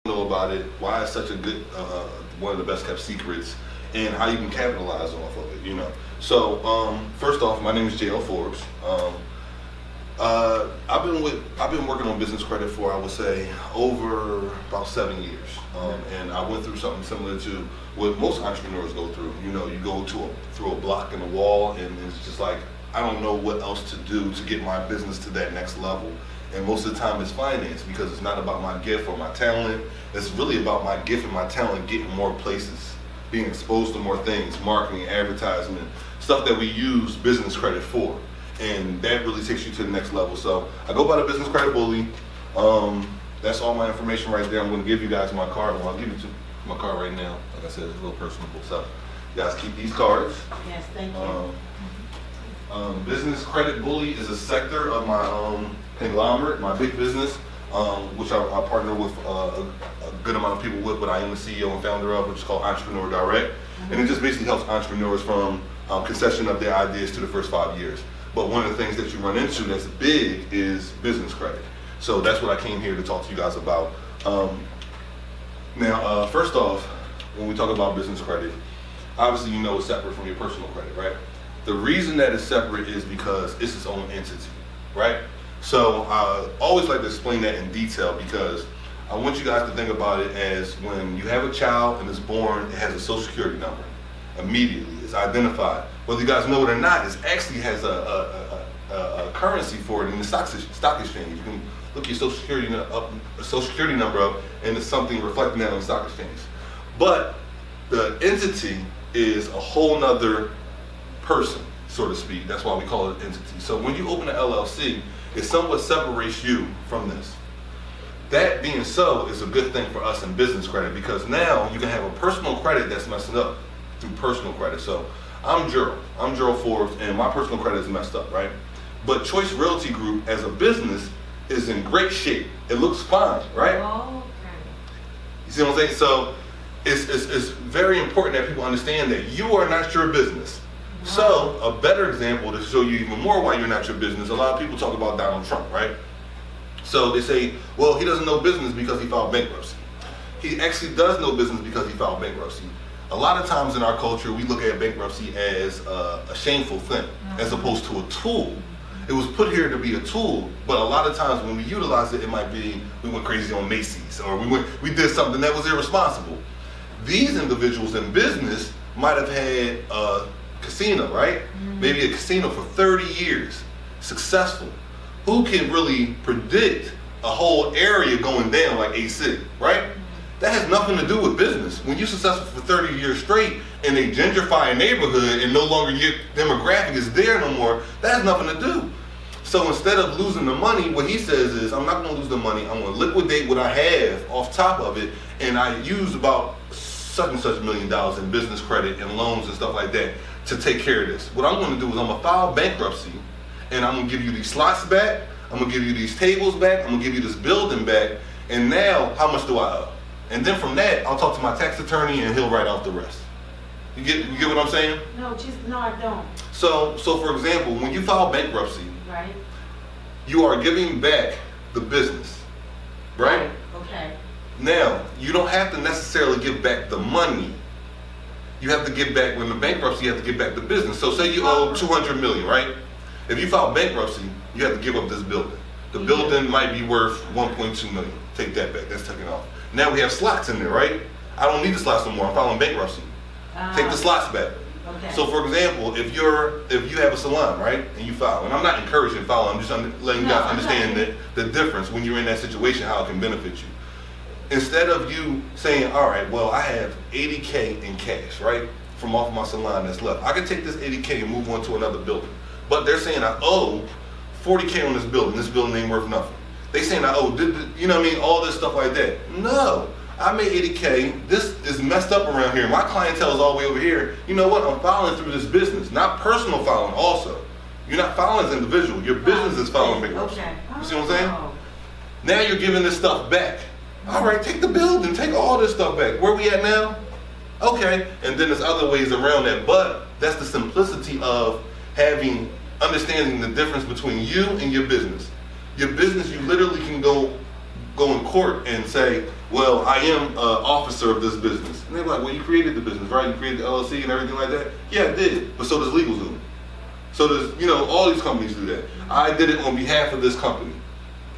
Know about it, why it's such a good, one of the best kept secrets, and how you can capitalize off of it. So first off, my name is JL Forbes. I've been working on business credit for, I would say, over about 7 years, and I went through something similar to what most entrepreneurs go through. You go through a block in the wall, and it's just like, I don't know what else to do to get my business to that next level. And most of the time it's finance, because it's not about my gift or my talent. It's really about my gift and my talent getting more places, being exposed to more things, marketing, advertisement, stuff that we use business credit for. And that really takes you to the next level. So I go by the business credit bully. That's all my information right there. I'm going to give you guys my card. Well, I'll give you my card right now. Like I said, it's a little personable. So you guys keep these cards. Yes, thank you. Business credit bully is a sector of my conglomerate, my big business, which I partner with a good amount of people with, but I am the CEO and founder of, which is called Entrepreneur Direct. And it just basically helps entrepreneurs from concession of their ideas to the first 5 years. But one of the things that you run into that's big is business credit. So that's what I came here to talk to you guys about. Now, first off, when we talk about business credit, obviously it's separate from your personal credit, right? The reason that it's separate is because it's its own entity, right? So I always like to explain that in detail, because I want you guys to think about it as when you have a child and it's born, it has a social security number. Immediately, it's identified. Whether you guys know it or not, it actually has a currency for it in the stock exchange. You can look your social security number up, and it's something reflecting that on the stock exchange. But the entity is a whole nother person, so to speak. That's why we call it entity. So when you open an LLC, it somewhat separates you from this. That being so, is a good thing for us in business credit, because now you can have a personal credit that's messing up through personal credit. So I'm Gerald Forbes, and my personal credit is messed up, right? But Choice Realty Group as a business is in great shape. It looks fine, right? Oh, okay. You see what I'm saying? So it's very important that people understand that you are not your business. So a better example to show you even more why you're not your business, a lot of people talk about Donald Trump, right? So they say, well, he doesn't know business because he filed bankruptcy. He actually does know business because he filed bankruptcy. A lot of times in our culture, we look at bankruptcy as a shameful thing, as opposed to a tool. It was put here to be a tool, but a lot of times when we utilize it, it might be we went crazy on Macy's, or we did something that was irresponsible. These individuals in business might have had a casino, right? Maybe a casino for 30 years, successful. Who can really predict a whole area going down like a city, right? That has nothing to do with business. When you're successful for 30 years straight and they gentrify a neighborhood and no longer your demographic is there no more, that has nothing to do. So instead of losing the money, what he says is, I'm not going to lose the money. I'm going to liquidate what I have off top of it, and I use about such and such $1 million in business credit and loans and stuff like that to take care of this. What I'm going to do is I'm going to file bankruptcy, and I'm going to give you these slots back, I'm going to give you these tables back, I'm going to give you this building back, and now how much do I owe? And then from that, I'll talk to my tax attorney and he'll write out the rest. You get what I'm saying? No, I don't. So for example, when you file bankruptcy, Right. you are giving back the business, right? Okay. Now, you don't have to necessarily give back the money. You have to give back, when the bankruptcy, you have to give back the business. So say you owe $200 million, right? If you file bankruptcy, you have to give up this building. The building might be worth $1.2 million. Take that back, that's taken off. Now we have slots in there, right? I don't need the slots no more, I'm filing bankruptcy. Take the slots back. Okay. So for example, if you have a salon, right, and you file, and I'm not encouraging filing, I'm just letting you guys understand the difference when you're in that situation, how it can benefit you. Instead of you saying, all right, well, I have $80K in cash, right, from off my salon that's left. I can take this $80K and move on to another building. But they're saying I owe $40K on this building. This building ain't worth nothing. They saying I owe, you know what I mean, all this stuff like that. No, I made $80K. This is messed up around here. My clientele is all the way over here. You know what? I'm filing through this business, not personal filing also. You're not filing as an individual. Your business is filing bankruptcy. Okay. You see what I'm saying? Now you're giving this stuff back. All right, take the building, take all this stuff back. Where we at now? Okay, and then there's other ways around that, but that's the simplicity of understanding the difference between you and your business. Your business, you literally can go in court and say, well, I am an officer of this business. And they're like, well, you created the business, right? You created the LLC and everything like that? Yeah, I did. But so does LegalZoom. So does, all these companies do that. I did it on behalf of this company.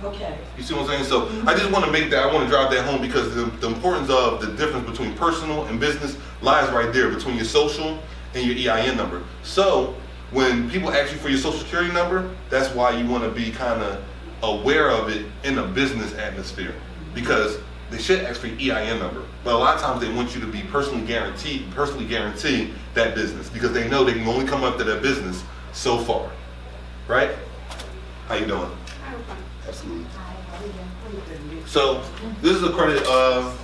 Okay. You see what I'm saying? So I just want to I want to drive that home because the importance of the difference between personal and business lies right there between your social and your EIN number. So when people ask you for your social security number, that's why you want to be kind of aware of it in a business atmosphere, because they should ask for your EIN number. But a lot of times they want you to be personally guarantee that business because they know they can only come up to that business so far. Right? How you doing? Absolutely. So this is a credit.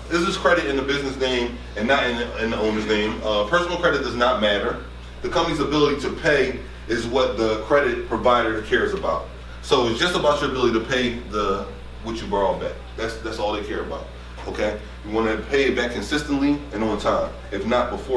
This is credit in the business name and not in the owner's name. Personal credit does not matter. The company's ability to pay is what the credit provider cares about. So it's just about your ability to pay what you borrowed back. That's all they care about. Okay. You want to pay it back consistently and on time. If not, before